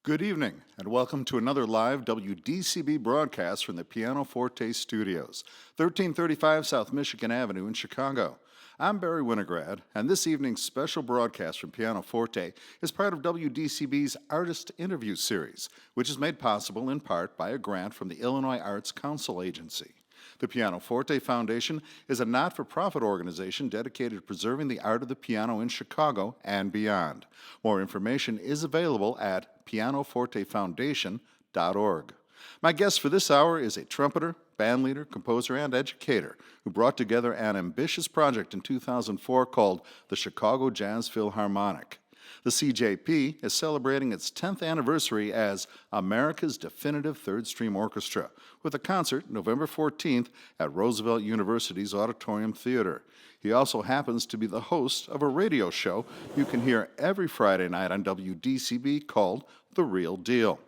Good evening, and welcome to another live WDCB broadcast from the PianoForte Studios, 1335 South Michigan Avenue in Chicago. I'm Barry Winograd, and this evening's special broadcast from PianoForte is part of WDCB's Artist Interview Series, which is made possible in part by a grant from the Illinois Arts Council Agency. The PianoForte Foundation is a not-for-profit organization dedicated to preserving the art of the piano in Chicago and beyond. More information is available at pianofortefoundation.org. My guest for this hour is a trumpeter, bandleader, composer, and educator who brought together an ambitious project in 2004 called the Chicago Jazz Philharmonic. The CJP is celebrating its 10th anniversary as America's definitive third stream orchestra, with a concert November 14th at Roosevelt University's Auditorium Theater. He also happens to be the host of a radio show you can hear every Friday night on WDCB called The Real Deal.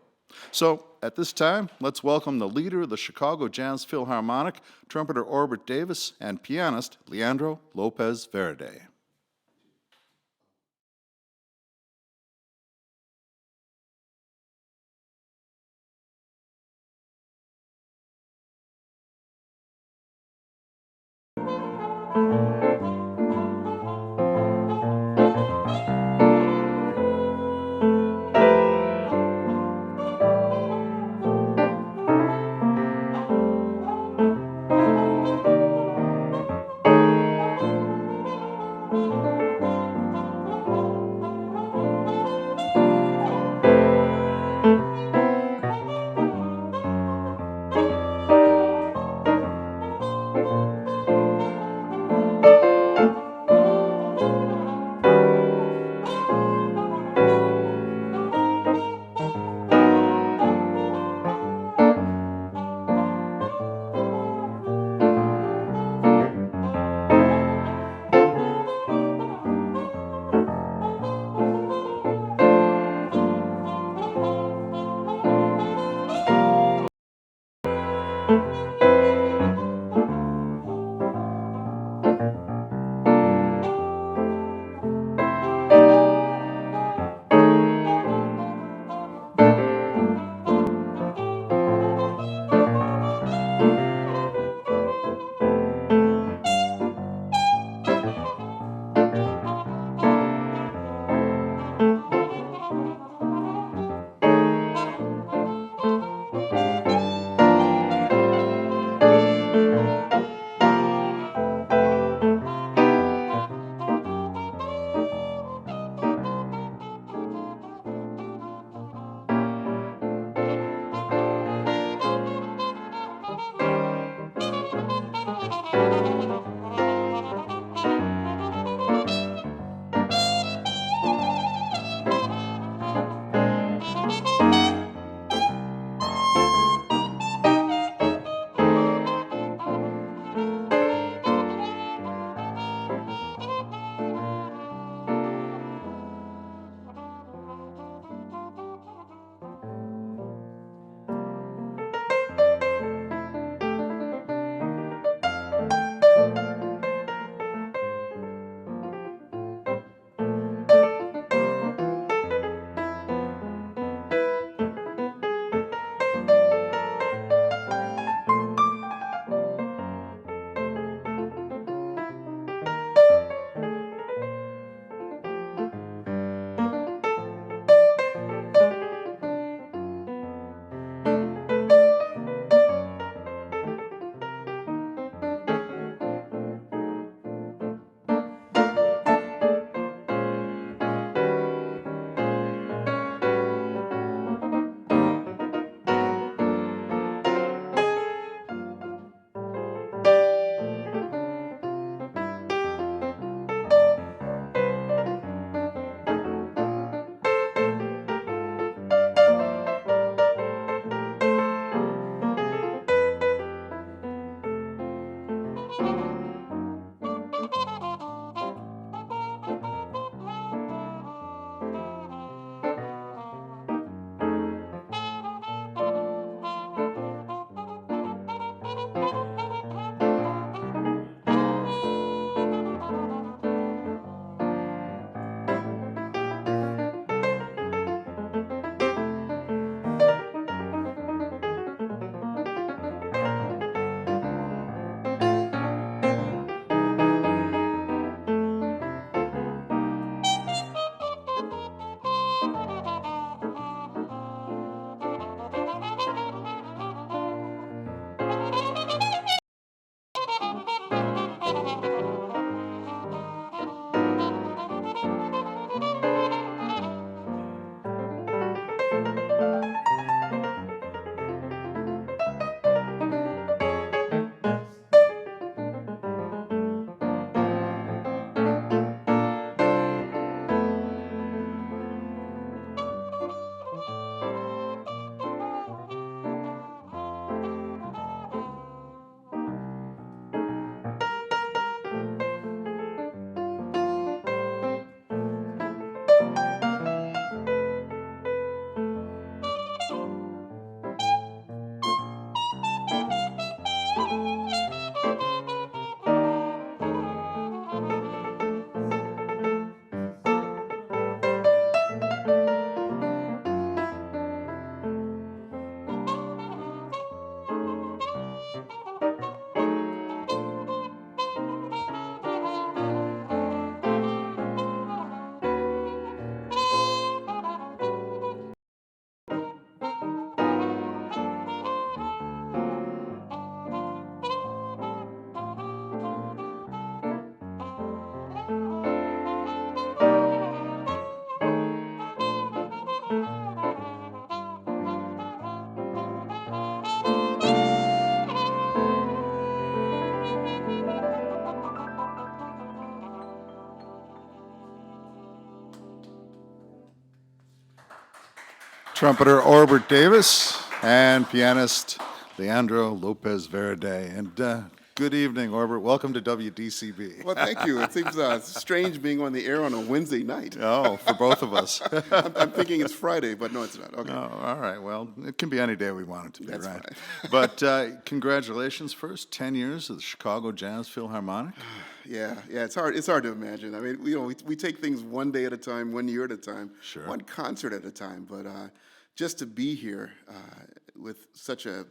So, at this time, let's welcome the leader of the Chicago Jazz Philharmonic, trumpeter Orbert Davis, and pianist Leandro Lopez Varady. trumpeter Orbert Davis and pianist Leandro Lopez Varady. And good evening, Orbert. Welcome to WDCB. Well, thank you. It seems strange being on the air on a Wednesday night. Oh, for both of us. I'm thinking it's Friday, but no, it's not. Okay. Oh, all right. Well, it can be any day we want it to be, That's right? fine. But congratulations first, 10 years of the Chicago Jazz Philharmonic. Yeah. It's hard to imagine. I mean, we take things one day at a time, 1 year at a time, Sure. one concert at a time. But just to be here with such a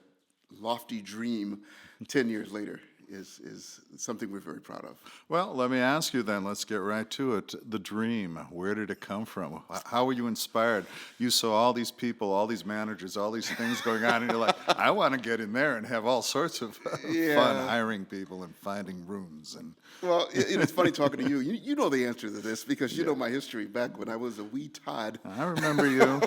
lofty dream 10 years later is something we're very proud of. Well, let me ask you then, let's get right to it. The dream, where did it come from? How were you inspired? You saw all these people, all these managers, all these things going on, and you're like, I want to get in there and have all sorts of fun hiring people and finding rooms. And Well, it's funny talking to you. You know the answer to this because you know my history back when I was a wee Todd. I remember you.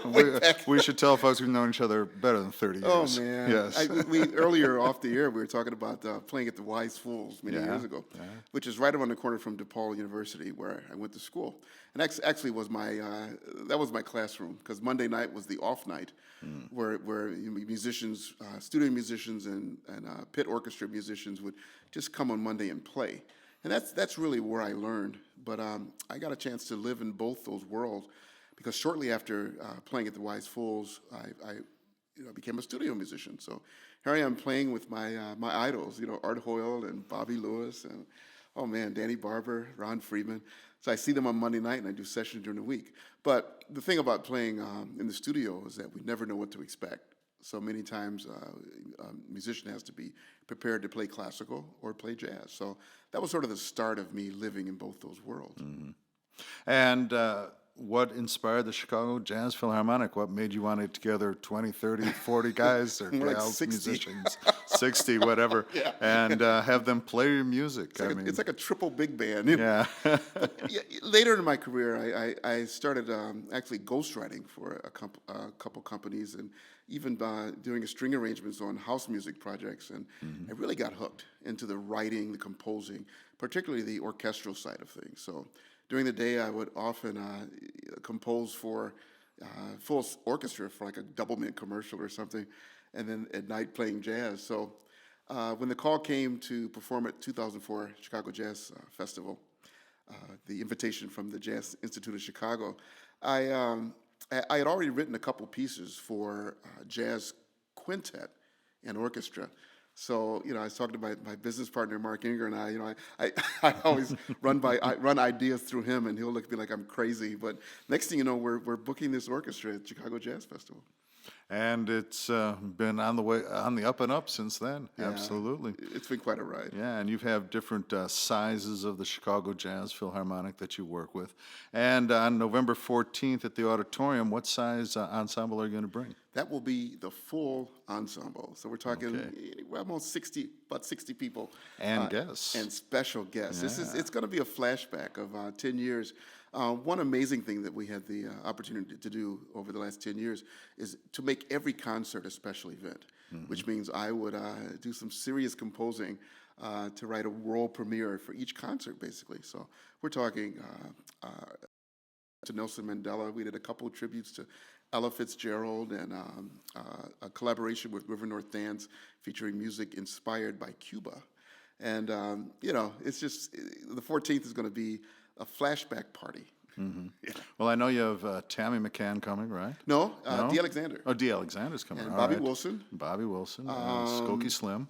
we should tell folks we've known each other better than 30 years. Oh, man. Yes. Earlier off the air, we were talking about playing at the Wise Fools many years ago, which is right around the corner from DePaul University, where I went to school. And actually was that was my classroom, because Monday night was the off night, where musicians, studio musicians and pit orchestra musicians would just come on Monday and play. And that's really where I learned. But I got a chance to live in both those worlds, because shortly after playing at the Wise Fools, I became a studio musician. So here I am playing with my idols, Art Hoyle and Bobby Lewis and, oh man, Danny Barber, Ron Friedman. So I see them on Monday night and I do sessions during the week. But the thing about playing in the studio is that we never know what to expect. So many times a musician has to be prepared to play classical or play jazz. So that was sort of the start of me living in both those worlds. Mm-hmm. And what inspired the Chicago Jazz Philharmonic? What made you want to get together 20, 30, 40 guys or More like gals, 60. musicians, 60, whatever, and have them play your music? It's like a triple big band. Yeah. Later in my career, I started actually ghostwriting for a couple companies, and even doing string arrangements on house music projects. And I really got hooked into the writing, the composing, particularly the orchestral side of things. So during the day, I would often compose for full orchestra for like a double-mint commercial or something, and then at night playing jazz. So when the call came to perform at 2004 Chicago Jazz Festival, the invitation from the Jazz Institute of Chicago, I had already written a couple pieces for jazz quintet and orchestra. So, I was talking to my business partner, Mark Inger, and I always run ideas through him, and he'll look at me like I'm crazy. But next thing you know, we're booking this orchestra at Chicago Jazz Festival. And it's been on the up and up since then. Yeah, absolutely. It's been quite a ride. Yeah, and you have different sizes of the Chicago Jazz Philharmonic that you work with. And on November 14th at the auditorium, what size ensemble are you going to bring? That will be the full ensemble. So we're talking almost 60 people. And guests. And special guests. Yeah. It's going to be a flashback of 10 years. One amazing thing that we had the opportunity to do over the last 10 years is to make every concert a special event, which means I would do some serious composing to write a world premiere for each concert, basically. So we're talking to Nelson Mandela. We did a couple of tributes to Ella Fitzgerald, and a collaboration with River North Dance featuring music inspired by Cuba. And, it's just, the 14th is going to be a flashback party. Mm-hmm. Yeah. Well, I know you have Tammy McCann coming, right? No, Dee Alexander. Oh, Dee Alexander's coming. And All Bobby right. Wilson. Bobby Wilson. Skokie Slim.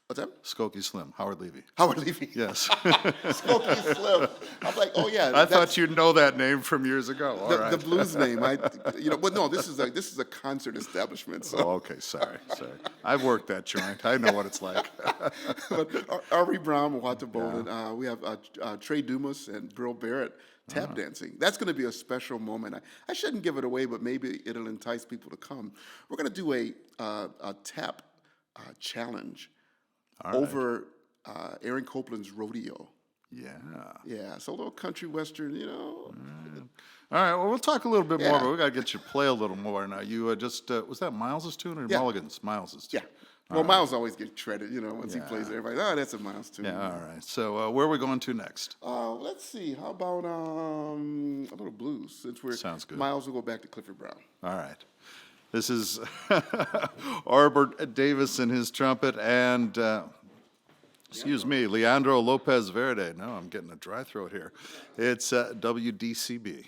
What's that? Skokie Slim. Howard Levy. Howard Levy. Yes. Skokie Slim. I'm like, oh yeah. I thought you'd know that name from years ago. All right. The blues name. But no, this is a concert establishment. So. Oh, okay. Sorry. I've worked that joint. I know what it's like. But Ari Brown, Wata Bolden, we have Trey Dumas and Brill Barrett tap dancing. That's going to be a special moment. I shouldn't give it away, but maybe it'll entice people to come. We're going to do a tap challenge over Aaron Copland's rodeo. Yeah. Yeah, so a little country western, All right, well, we'll talk a little bit more, but we got to get you to play a little more now. You was that Miles's tune or Mulligan's? Miles's tune. Yeah. Well, Miles always gets credit, once he plays it. Everybody, that's a Miles tune. Yeah, all right. So where are we going to next? Let's see. How about a little blues? Since Sounds good. Miles will go back to Clifford Brown. All right. This is Orbert Davis and his trumpet, and excuse me, Leandro Lopez Varady. No, I'm getting a dry throat here. It's WDCB.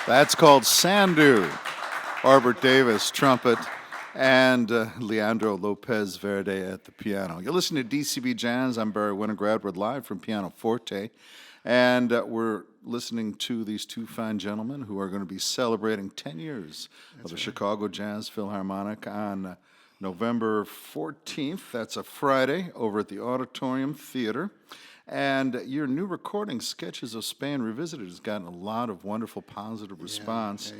That's called Sandu. Orbert Davis, trumpet, and Leandro Lopez Varady at the piano. You're listening to DCB Jazz. I'm Barry Winograd. We're live from PianoForte, and we're listening to these two fine gentlemen who are going to be celebrating 10 years of the Chicago Jazz Philharmonic on November 14th. That's a Friday over at the Auditorium Theater. And your new recording, Sketches of Spain Revisited, has gotten a lot of wonderful positive response.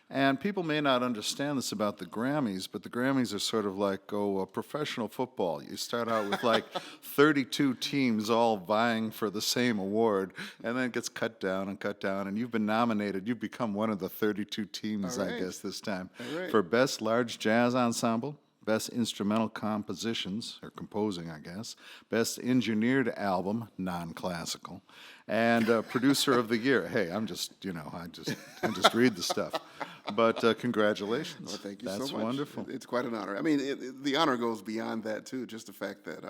And people may not understand this about the Grammys, but the Grammys are sort of like, professional football. You start out with like 32 teams all vying for the same award, and then it gets cut down, and you've been nominated. You've become one of the 32 teams, I guess, this time, for Best Large Jazz Ensemble, Best Instrumental Compositions, or Composing, I guess, Best Engineered Album, non-classical, and Producer of the Year. Hey, I just read the stuff. But congratulations. Well, thank you so That's much. wonderful. It's quite an honor. I mean, the honor goes beyond that, too, just the fact that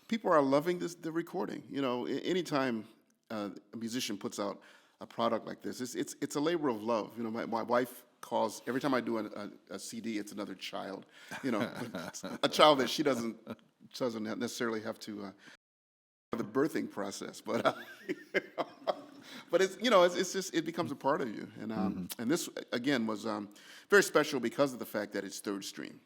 people are loving the recording. You know, anytime a musician puts out a product like this, it's a labor of love. You know, my wife calls, every time I do a CD, it's another child. You know, a child that she doesn't necessarily have to the birthing process, but but it's just, it becomes a part of you, and this again was very special because of the fact that it's third stream.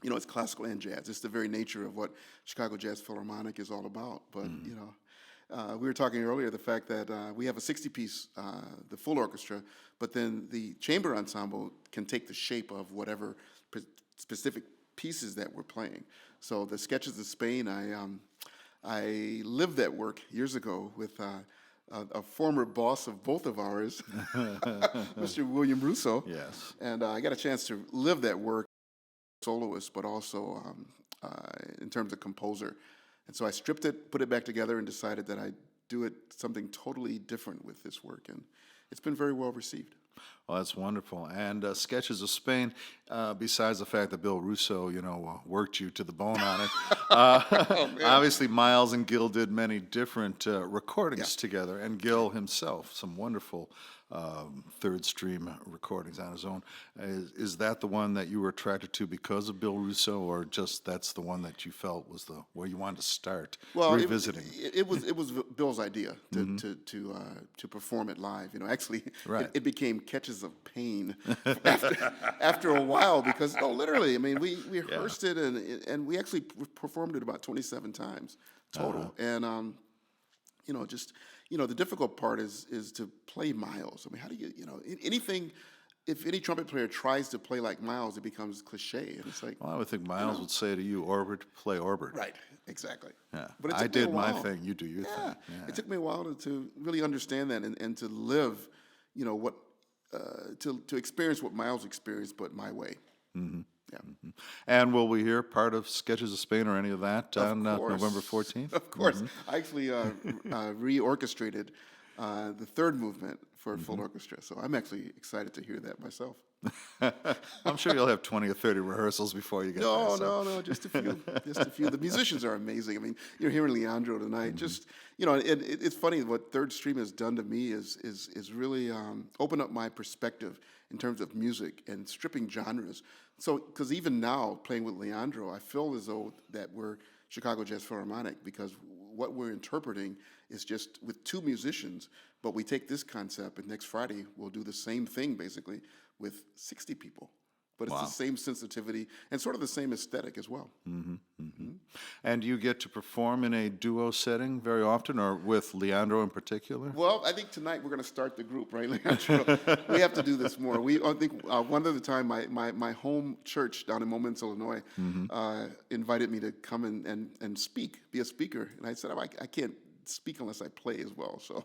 You know, it's classical and jazz. It's the very nature of what Chicago Jazz Philharmonic is all about. But you know, we were talking earlier the fact that we have a 60-piece, the full orchestra, but then the chamber ensemble can take the shape of whatever specific pieces that we're playing. So the Sketches of Spain, I lived that work years ago with a former boss of both of ours, Mr. William Russo. Yes. And I got a chance to live that work, soloist, but also in terms of composer. And so I stripped it, put it back together, and decided that I'd do it something totally different with this work. And it's been very well received. Well, that's wonderful. And Sketches of Spain, besides the fact that Bill Russo, worked you to the bone on it, obviously Miles and Gil did many different recordings together, and Gil himself, some wonderful third stream recordings on his own. Is that the one that you were attracted to because of Bill Russo, or just that's the one that you felt was where you wanted to start revisiting? It was Bill's idea to perform it live. You know, actually, it became Catches of Pain after a while because literally, I mean, we rehearsed it and we actually performed it about 27 times total, and the difficult part is to play Miles. I mean, how do anything? If any trumpet player tries to play like Miles, it becomes cliche, and it's like. Well, I would think Miles would say to you, "Orbert, play Orbert." Right. Exactly. Yeah. But I did my thing. You do your thing. Yeah. It took me a while to really understand that and to live, what to experience what Miles experienced, but my way. Mm-hmm. Yeah. Mm-hmm. And will we hear part of Sketches of Spain or any of that on November 14th? Of course. I actually reorchestrated the third movement for a full orchestra, so I'm actually excited to hear that myself. I'm sure you'll have 20 or 30 rehearsals before you get there. No, just a few. The musicians are amazing. I mean, you're hearing Leandro tonight. Just it's funny what third stream has done to me is really opened up my perspective in terms of music and stripping genres. So, because even now playing with Leandro, I feel as though that we're Chicago Jazz Philharmonic because what we're interpreting is just with two musicians, but we take this concept and next Friday we'll do the same thing basically with 60 people. But it's the same sensitivity and sort of the same aesthetic as well. Mm-hmm, mm-hmm. And do you get to perform in a duo setting very often, or with Leandro in particular? Well, I think tonight we're going to start the group, right, Leandro? We have to do this more. I think one other time my home church down in Moments, Illinois, invited me to come and speak, be a speaker. And I said, I can't speak unless I play as well. So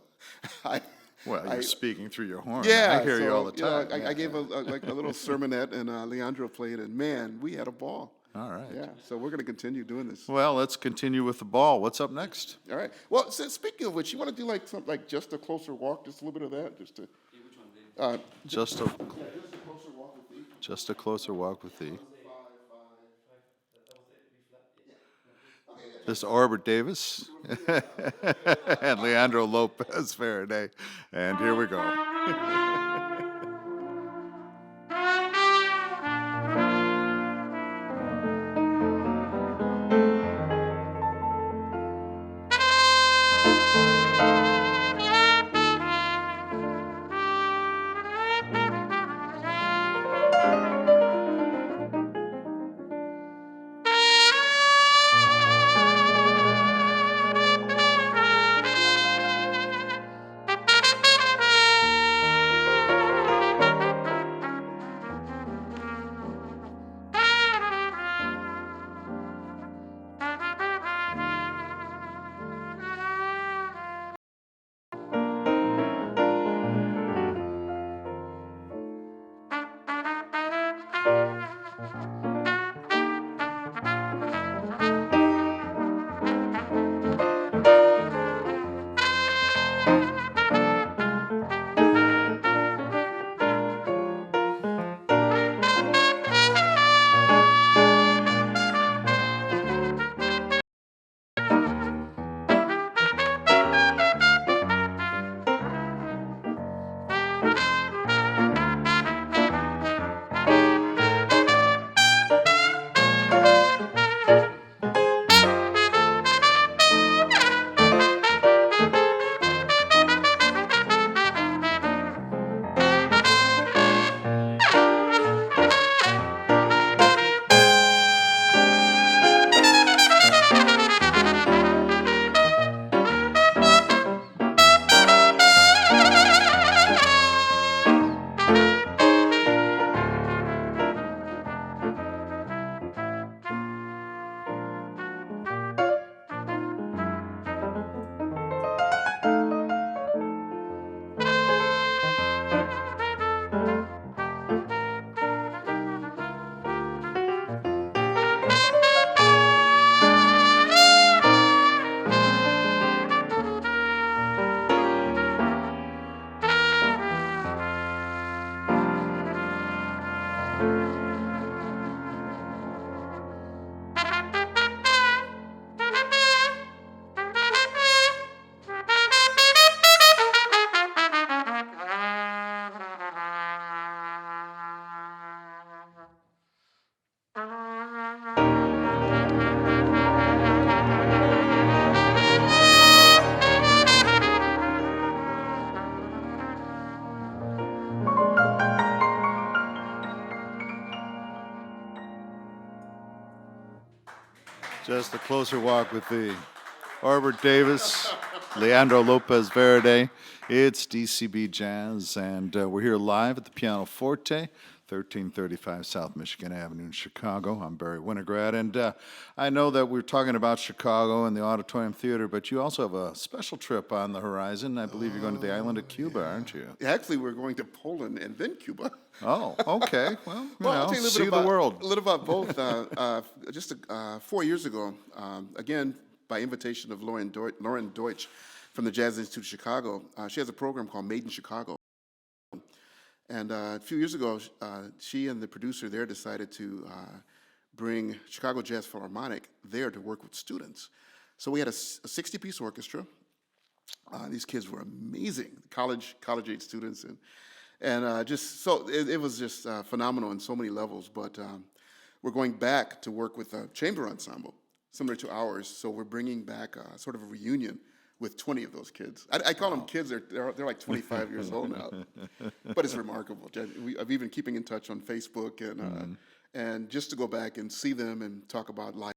you're speaking through your horn. Yeah, I hear you all the time. I gave a little sermonette, and Leandro played, and man, we had a ball. All right. Yeah, so we're going to continue doing this. Well, let's continue with the ball. What's up next? All right. Well, so speaking of which, you want to do something like Just a Closer Walk, just a little bit of that, just to. Just a closer walk with thee. Just a closer walk with thee. This is Orbert Davis and Leandro Lopez Varady. And here we go. Just a closer walk with the Orbert Davis, Leandro Lopez Varady. It's DCB Jazz, and we're here live at the PianoForte, 1335 South Michigan Avenue in Chicago. I'm Barry Winograd, and I know that we're talking about Chicago and the Auditorium Theater, but you also have a special trip on the horizon. I believe you're going to the island of Cuba, aren't you? Actually, we're going to Poland and then Cuba. Oh, okay. Well, I'll tell you a little see bit about, the world. A little about both. Just 4 years ago, again, by invitation of Lauren Deutsch from the Jazz Institute of Chicago, she has a program called Made in Chicago. And a few years ago, she and the producer there decided to bring Chicago Jazz Philharmonic there to work with students. So we had a 60-piece orchestra. These kids were amazing, college-age students, and just so it was just phenomenal on so many levels. But we're going back to work with a chamber ensemble, similar to ours. So we're bringing back sort of a reunion with 20 of those kids. I call them kids. They're like 25 years old now, but it's remarkable. I've even keeping in touch on Facebook and just to go back and see them and talk about life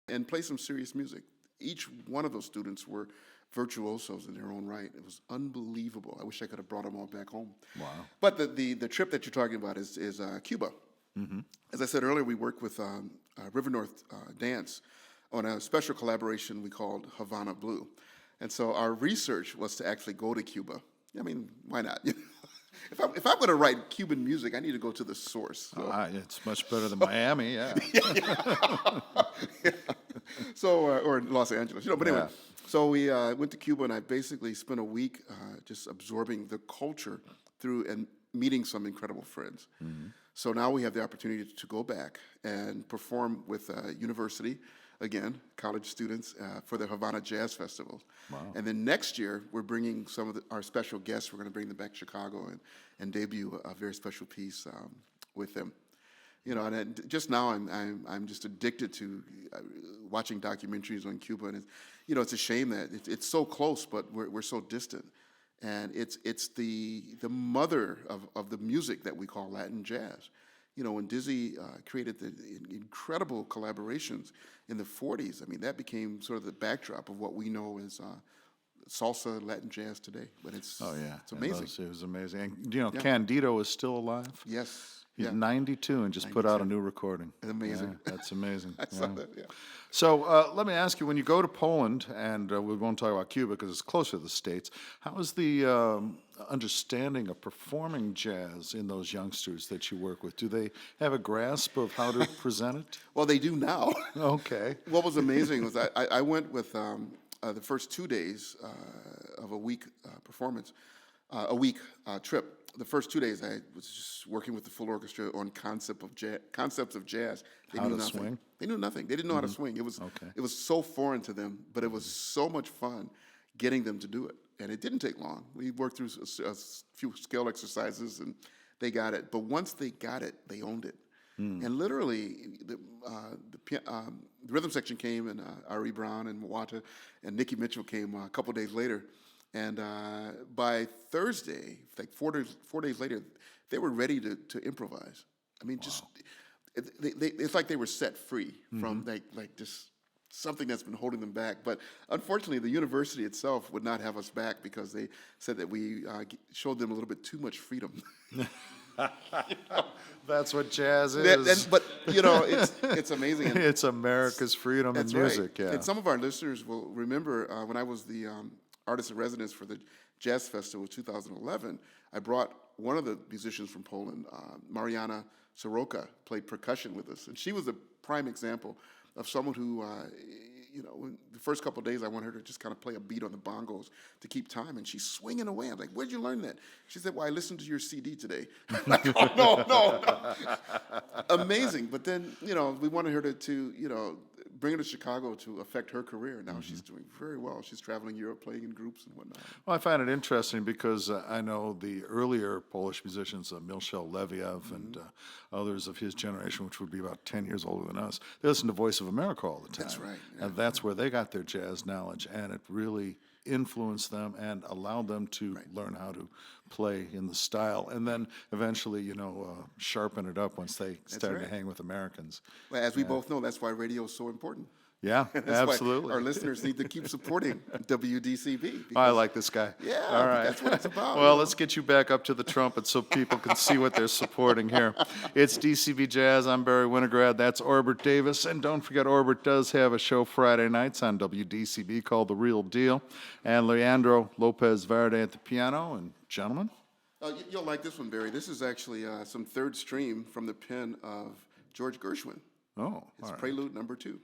and play some serious music. Each one of those students were virtuosos in their own right. It was unbelievable. I wish I could have brought them all back home. Wow. But the trip that you're talking about is Cuba. Mm-hmm. As I said earlier, we worked with River North Dance on a special collaboration we called Havana Blue. And so our research was to actually go to Cuba. I mean, why not? If I'm going to write Cuban music, I need to go to the source. So. It's much better than Miami, yeah. Yeah. So, or Los Angeles, But anyway, so we went to Cuba, and I basically spent a week just absorbing the culture through and meeting some incredible friends. Mm-hmm. So now we have the opportunity to go back and perform with a university, again, college students, for the Havana Jazz Festival. Wow. And then next year, we're bringing some of our special guests. We're going to bring them back to Chicago and debut a very special piece with them. And just now I'm just addicted to watching documentaries on Cuba, and it's a shame that it's so close, but we're so distant. And it's the mother of the music that we call Latin jazz. When Dizzy created the incredible collaborations in the 40s, I mean, that became sort of the backdrop of what we know as salsa, Latin jazz today. But it's amazing. It was amazing. And, Candido is still alive? Yes. He's 92 and just 92. Put out a new recording. It's amazing. Yeah, that's amazing. I saw that, So let me ask you, when you go to Poland, and we won't talk about Cuba because it's closer to the States, how is the understanding of performing jazz in those youngsters that you work with? Do they have a grasp of how to present it? Well, they do now. Okay. What was amazing was I went with the first 2 days of a week performance, a week trip. The first 2 days I was just working with the full orchestra on concepts of jazz. They How knew to nothing. swing? They knew nothing. They didn't know how to swing. It was so foreign to them, but it was so much fun getting them to do it. And it didn't take long. We worked through a few scale exercises, and they got it. But once they got it, they owned it. And literally, the rhythm section came, and Ari Brown and Mwata and Nikki Mitchell came a couple days later. And by Thursday, like 4 days later, they were ready to improvise. I mean, just it's like they were set free from like just something that's been holding them back. But unfortunately, the university itself would not have us back because they said that we showed them a little bit too much freedom. That's what jazz is. But you know, it's amazing. And it's America's freedom in music. right. Yeah. And some of our listeners will remember when I was the artist in residence for the Jazz Festival 2011, I brought one of the musicians from Poland, Mariana Soroka, played percussion with us. And she was a prime example of someone who, when the first couple of days I wanted her to just kind of play a beat on the bongos to keep time, and she's swinging away. I'm like, where'd you learn that? She said, well, I listened to your CD today. I'm like, oh, no. Amazing. But then, we wanted her to bring her to Chicago to affect her career. Now she's doing very well. She's traveling Europe, playing in groups and whatnot. Well, I find it interesting because I know the earlier Polish musicians, Milshel Leviev and others of his generation, which would be about 10 years older than us, they listened to Voice of America all the time. That's right. Yeah. And that's where they got their jazz knowledge, and it really influenced them and allowed them to learn how to play in the style, and then eventually, sharpen it up once they started to hang with Americans. Well, as we both know, that's why radio is so important. Yeah, That's absolutely. why our listeners need to keep supporting WDCB. I like this guy. Yeah, all right. that's what it's about. Well, let's get you back up to the trumpet so people can see what they're supporting here. It's DCB Jazz. I'm Barry Winograd. That's Orbert Davis. And don't forget, Orbert does have a show Friday nights on WDCB called The Real Deal. And Leandro Lopez Varady at the piano. And gentlemen? You'll like this one, Barry. This is actually some third stream from the pen of George Gershwin. Oh, It's all right. Prelude number 2.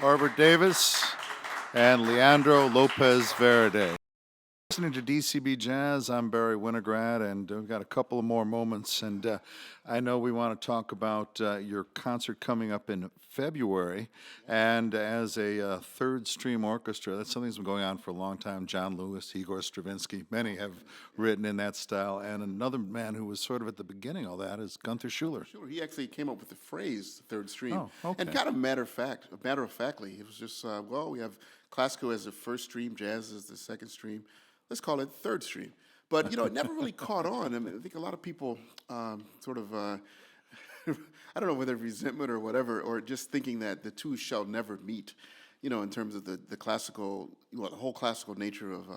Orbert Davis and Leandro Lopez Varady. Listening to DCB Jazz, I'm Barry Winograd, and we've got a couple of more moments. And I know we want to talk about your concert coming up in February. And as a third stream orchestra, that's something that's been going on for a long time. John Lewis, Igor Stravinsky, many have written in that style. And another man who was sort of at the beginning of all that is Gunther Schuller. Sure, he actually came up with the phrase "third stream," Oh, okay. and kind of matter of factly, it was just we have classical as the first stream, jazz as the second stream. Let's call it third stream. But, it never really caught on. I mean, I think a lot of people sort of, I don't know whether resentment or whatever, or just thinking that the two shall never meet, in terms of the classical, the whole classical nature of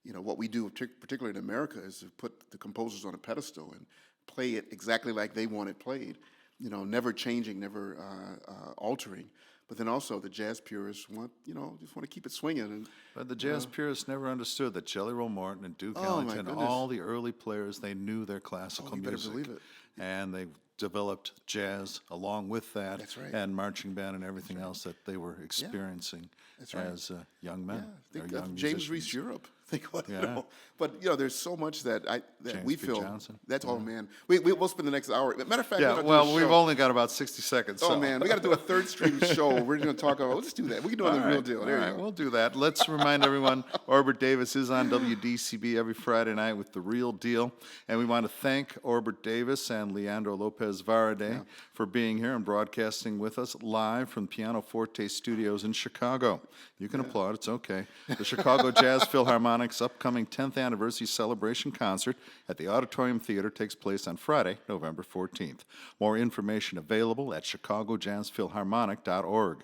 what we do, particularly in America, is to put the composers on a pedestal and play it exactly like they want it played, never changing, never altering. But then also the jazz purists just want to keep it swinging. But the jazz purists never understood that Jelly Roll Morton and Duke Oh, my Ellington, goodness. all the early players, they knew their classical you better music. believe it. And they developed jazz along with that. That's right. And marching band and everything else that they were experiencing right. as young men. Think or of young James musicians. Reese Europe. Think what Yeah. But there's so much that James we B. feel. Johnson. That's all, man. We'll spend the next hour. Matter of fact, we're Yeah, gonna well, do a we've show. only got about 60 seconds. Oh so. man, we got to do a third stream show. We're going to talk about. Let's do that. We can do it on the real deal. There All you right, go. we'll do that. Let's remind everyone, Orbert Davis is on WDCB every Friday night with The Real Deal. And we want to thank Orbert Davis and Leandro Lopez Varady for being here and broadcasting with us live from PianoForte Studios in Chicago. You can applaud, it's okay. The Chicago Jazz Philharmonic's upcoming 10th anniversary celebration concert at the Auditorium Theater takes place on Friday, November 14th. More information available at chicagojazzphilharmonic.org.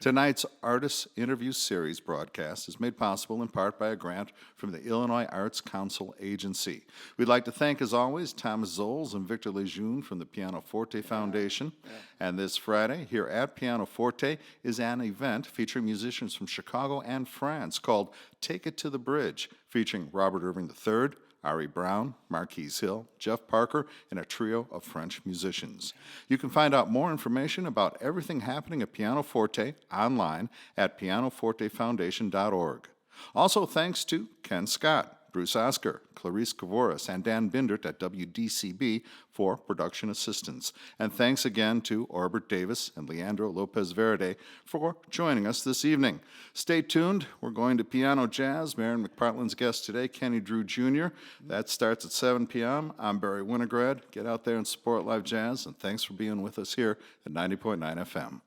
Tonight's Artist Interview Series broadcast is made possible in part by a grant from the Illinois Arts Council Agency. We'd like to thank, as always, Thomas Zoles and Victor Lejeune from the PianoForte Foundation. And this Friday, here at PianoForte, is an event featuring musicians from Chicago and France called Take It to the Bridge, featuring Robert Irving III, Ari Brown, Marquise Hill, Jeff Parker, and a trio of French musicians. You can find out more information about everything happening at PianoForte online at pianofortefoundation.org. Also, thanks to Ken Scott, Bruce Oscar, Clarice Kavoris, and Dan Bindert at WDCB for production assistance. And thanks again to Orbert Davis and Leandro Lopez Varady for joining us this evening. Stay tuned. We're going to Piano Jazz. Marion McPartland's guest today, Kenny Drew Jr. That starts at 7 p.m. I'm Barry Winograd. Get out there and support live jazz, and thanks for being with us here at 90.9 FM.